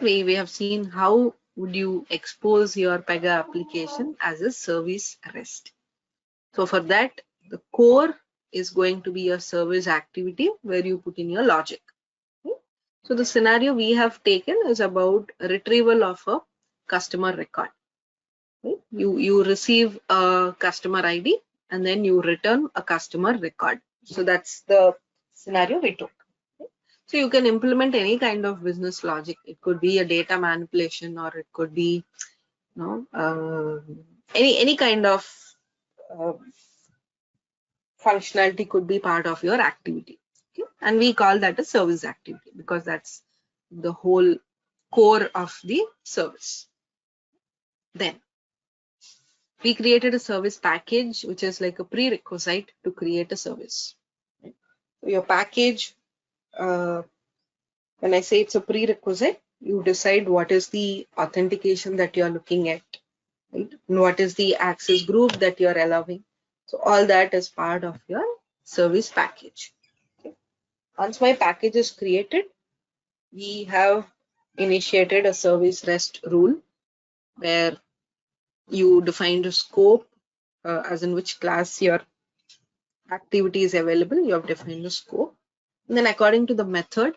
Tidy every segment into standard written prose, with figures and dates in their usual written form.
We have seen how would you expose your Pega application as a service REST. So for that, the core is going to be your service activity where you put in your logic. So the scenario we have taken is about retrieval of a customer record. You receive a customer ID and then you return a customer record. So that's the scenario we took. So you can implement any kind of business logic. It could be a data manipulation, or it could be, any kind of functionality could be part of your activity. Okay? And we call that a service activity because that's the whole core of the service. Then we created a service package, which is like a prerequisite to create a service. Your package, when I say it's a prerequisite, you decide what is the authentication that you're looking at, right? And what is the access group that you're allowing. So all that is part of your service package. Okay. Once my package is created, we have initiated a service REST rule where you defined a scope, as in which class your activity is available. You have defined the scope. And then according to the method,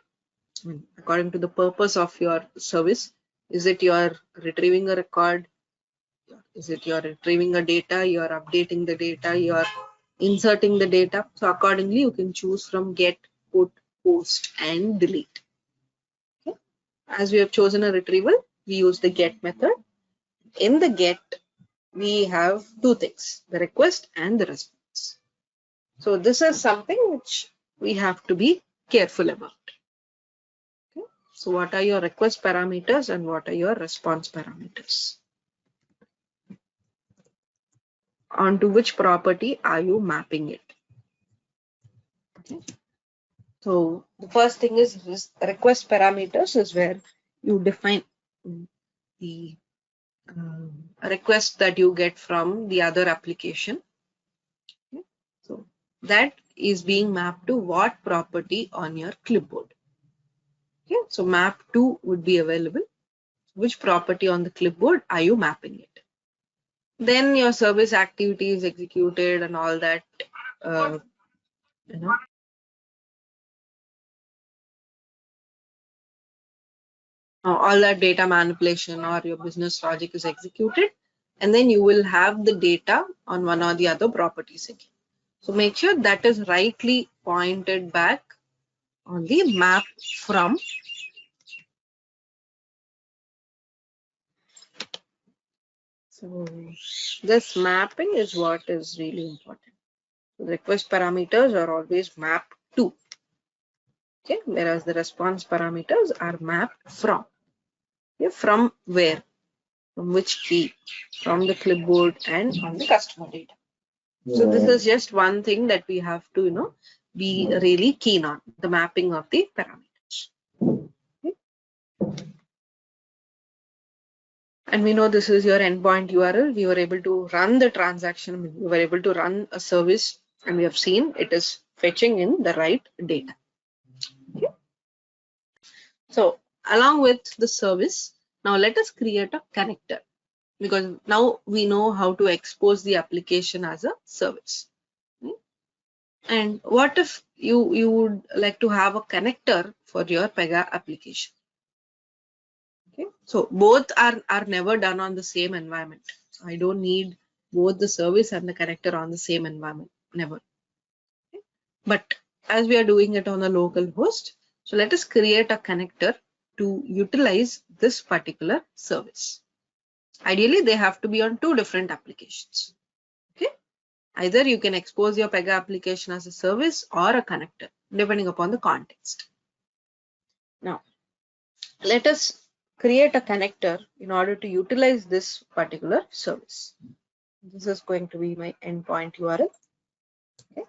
according to the purpose of your service, is it you're retrieving a record? Is it you're retrieving a data? You're updating the data? You're inserting the data? So accordingly, you can choose from get, put, post, and delete. Okay. As we have chosen a retrieval, we use the get method. In the get, we have two things, the request and the response. So this is something which we have to be careful about. Okay. So what are your request parameters and what are your response parameters? Onto which property are you mapping it? Okay. So the first thing is request parameters is where you define the request that you get from the other application. Okay. So that is being mapped to what property on your clipboard. Okay. So map to would be available. Which property on the clipboard are you mapping it? Then your service activity is executed and all that, all that data manipulation or your business logic is executed, and then you will have the data on one or the other properties again. So make sure that is rightly pointed back on the map from. So this mapping is what is really important. The request parameters are always mapped to. Okay, whereas the response parameters are mapped from. Okay, from where? From which key? From the clipboard and on the customer data. So this is just one thing that we have to, be really keen on, the mapping of the parameters. Okay. And we know this is your endpoint URL. We were able to run the transaction. We were able to run a service, and we have seen it is fetching in the right data. Okay. So along with the service, now let us create a connector, because now we know how to expose the application as a service. And what if you would like to have a connector for your Pega application? Okay, so both are never done on the same environment. So I don't need both the service and the connector on the same environment, never. Okay. But as we are doing it on a local host, so let us create a connector to utilize this particular service. Ideally, they have to be on two different applications. Okay. Either you can expose your Pega application as a service or a connector, depending upon the context. Now, let us create a connector in order to utilize this particular service. This is going to be my endpoint URL. Okay.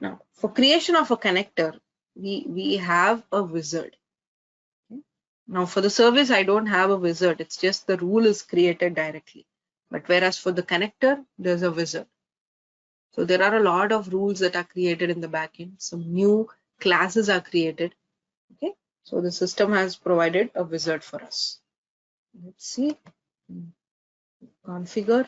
Now, for creation of a connector, we have a wizard. Okay. Now, for the service, I don't have a wizard. It's just the rule is created directly. But whereas for the connector, there's a wizard. So there are a lot of rules that are created in the backend. Some new classes are created. Okay. So the system has provided a wizard for us. Let's see. Configure,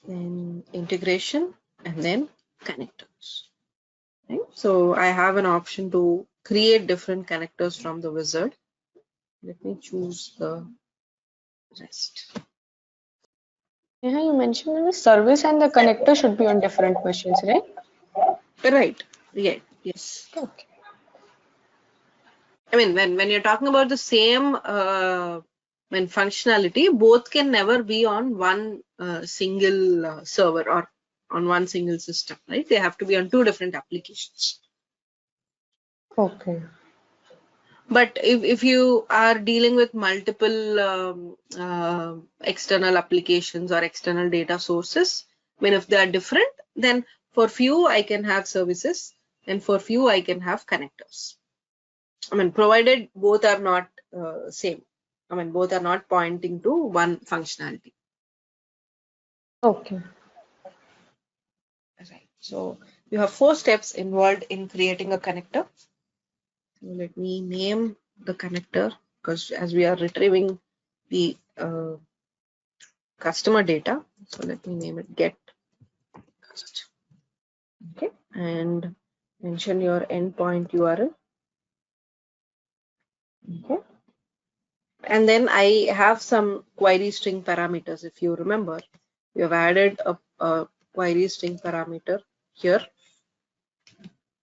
then integration, and then connectors. Right? So I have an option to create different connectors from the wizard. Let me choose the rest. Yeah, you mentioned the service and the connector should be on different machines, right? Right. Yeah. Yes. Okay. I mean, when you're talking about the same when functionality, both can never be on one single server or on one single system, right? They have to be on two different applications. Okay. But if you are dealing with multiple external applications or external data sources, I mean, if they are different, then for few I can have services and for few I can have connectors. I mean, provided both are not same. I mean, both are not pointing to one functionality. Okay. Right. So you have 4 steps involved in creating a connector. So let me name the connector, because as we are retrieving the customer data, so let me name it get cust. Okay, and mention your endpoint URL. Okay, and then I have some query string parameters. If you remember, we have added a query string parameter here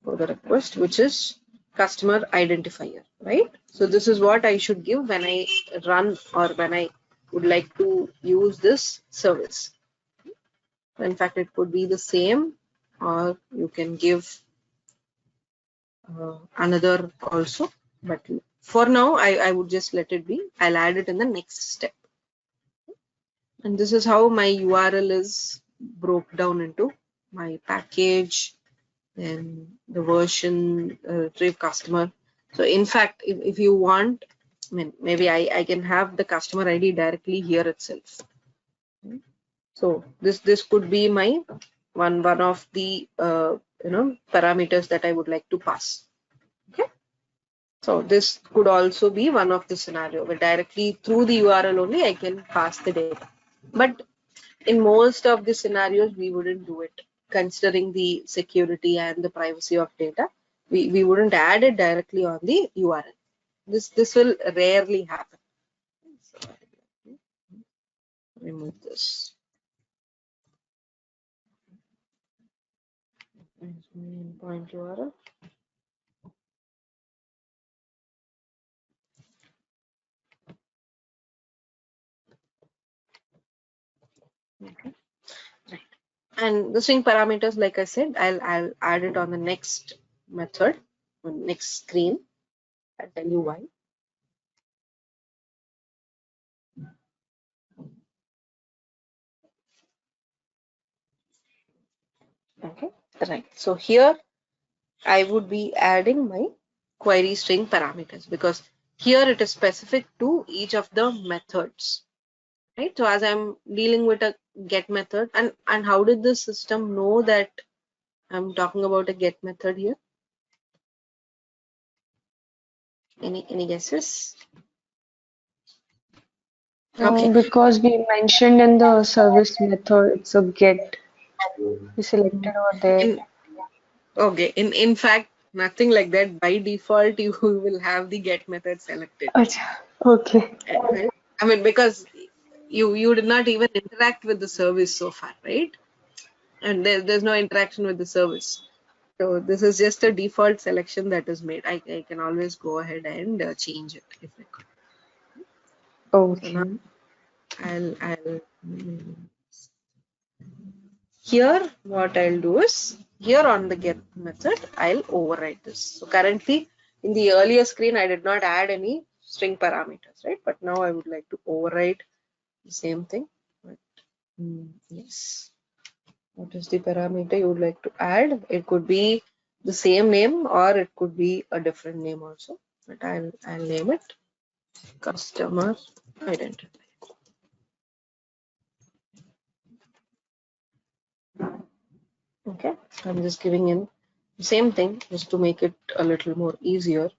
for the request, which is customer identifier, right? So this is what I should give when I run or when I would like to use this service. In fact, it could be the same, or you can give another also. But for now, I would just let it be. I'll add it in the next step. And this is how my URL is broke down into my package and the version retrieve customer. So in fact, if you want, I mean, maybe I can have the customer ID directly here itself. So this could be my one of the parameters that I would like to pass. Okay. So this could also be one of the scenario where directly through the URL only I can pass the data. But in most of the scenarios, we wouldn't do it, considering the security and the privacy of data. We wouldn't add it directly on the URL. This will rarely happen. So remove this. Endpoint URL. Okay. Right. And the string parameters, like I said, I'll add it on the next method, on next screen. I'll tell you why. Okay. Right. So here I would be adding my query string parameters, because here it is specific to each of the methods, right? So as I'm dealing with a get method, and how did the system know that I'm talking about a get method here? Any guesses? Okay. Because we mentioned in the service method, it's a get. We selected over there. Okay. In fact, nothing like that. By default, you will have the get method selected. Acha. Okay. Right? I mean, because you did not even interact with the service so far, right? And there's no interaction with the service. So this is just a default selection that is made. I can always go ahead and change it if I could. So now Okay. I'll here what I'll do is here on the get method I'll override this. So currently in the earlier screen I did not add any string parameters, right? But now I would like to override the same thing. But, yes. What is the parameter you would like to add? It could be the same name or it could be a different name also. But I'll name it customer identity. Okay, I'm just giving in Same thing, just to make it a little more easier.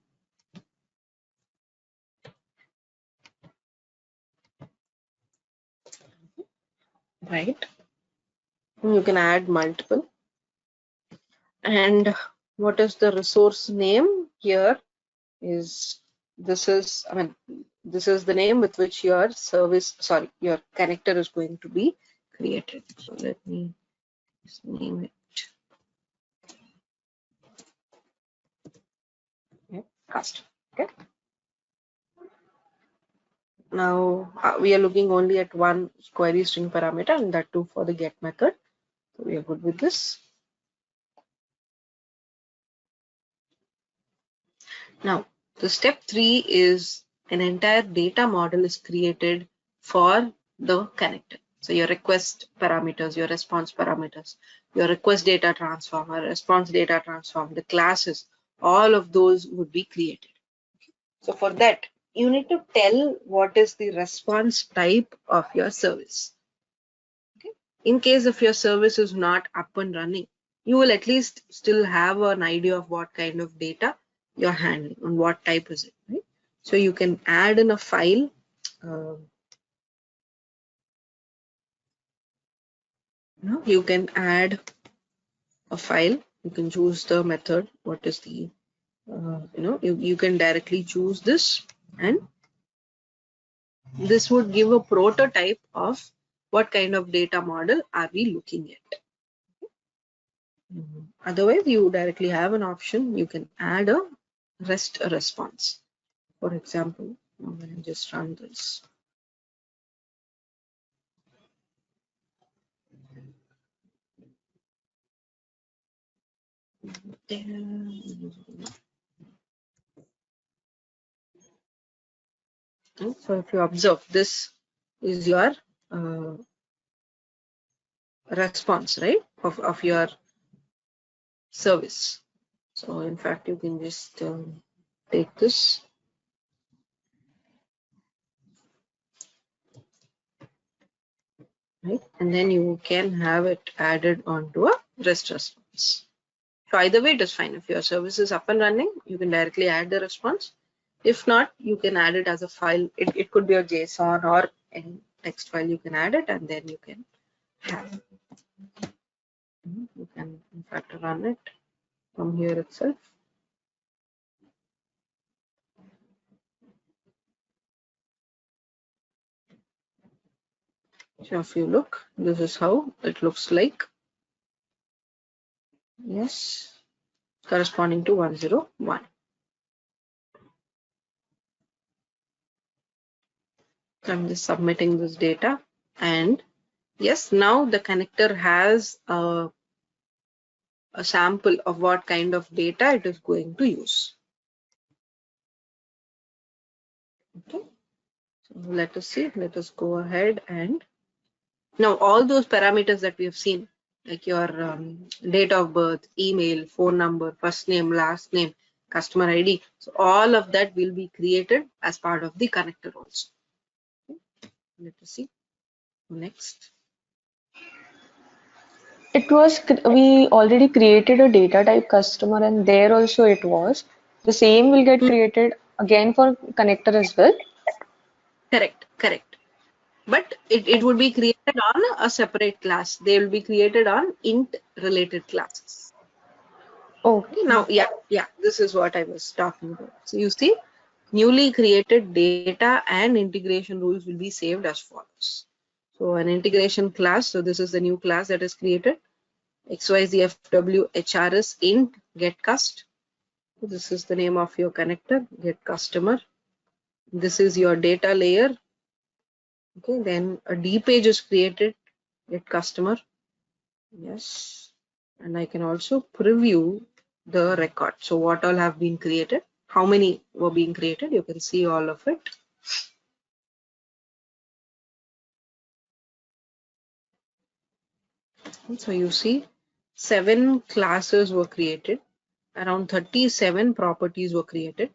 Right? You can add multiple. And what is the resource name here is this is the name with which your your connector is going to be created. So let me just name it. Okay, custom. Okay. Now we are looking only at one query string parameter, and that too for the get method. So we are good with this. Now, the step 3 is an entire data model is created for the connector. So your request parameters, your response parameters, your request data transform, or response data transform, the classes, all of those would be created. So for that, you need to tell what is the response type of your service. Okay? In case if your service is not up and running, you will at least still have an idea of what kind of data you're handling and what type is it, right? So you can add in a file. You can add a file. You can choose the method. What is the you can directly choose this, and this would give a prototype of what kind of data model are we looking at. Otherwise, you directly have an option. You can add a REST response. For example, I'm going to just run this. So if you observe, this is your response, right, of your service. So in fact, you can just take this. Right, and then you can have it added onto a REST response. So either way, it is fine. If your service is up and running, you can directly add the response. If not, you can add it as a file. It could be a JSON or any text file. You can add it, and then you can have it. You can in fact run it from here itself. So if you look, this is how it looks like. Yes, corresponding to 101. So I'm just submitting this data, and yes, now the connector has a sample of what kind of data it is going to use. Okay, so let us see. Let us go ahead, and now all those parameters that we have seen, like your date of birth, email, phone number, first name, last name, customer ID. So all of that will be created as part of the connector also. Okay. Let us see. Next. It was, we already created a data type customer, and there also it was. The same will get created again for connector as well. Correct. But it would be created on a separate class. They will be created on int related classes. Okay, Okay. now, this is what I was talking about. So you see, newly created data and integration rules will be saved as follows. So an integration class, so this is the new class that is created. XYZFW int get cust. So this is the name of your connector, get customer. This is your data layer. Okay, then a D page is created, get customer. Yes, and I can also preview the record. So what all have been created, how many were being created, you can see all of it. And so you see 7 classes were created, around 37 properties were created,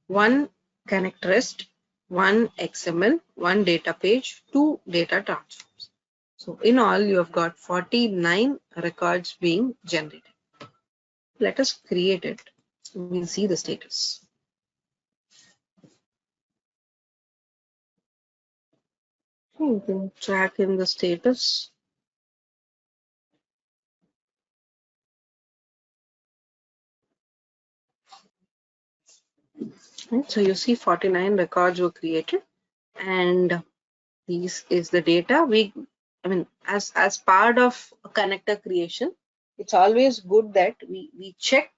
1 connect REST, 1 XML, 1 data page, 2 data transforms. So in all, you have got 49 records being generated. let us create it. We'll see the status. You can track in the status. Right, so you see 49 records were created, and this is the data. I mean, as part of a connector creation, it's always good that we check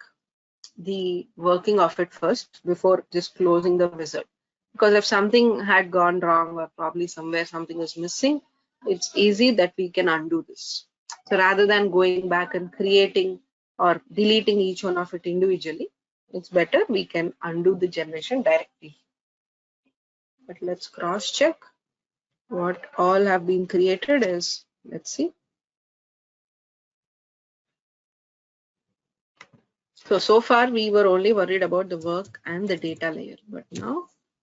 the working of it first before just closing the wizard. Because if something had gone wrong or probably somewhere something is missing, it's easy that we can undo this. So rather than going back and creating or deleting each one of it individually, it's better we can undo the generation directly. But let's cross check what all have been created is, let's see. So far we were only worried about the work and the data layer, but now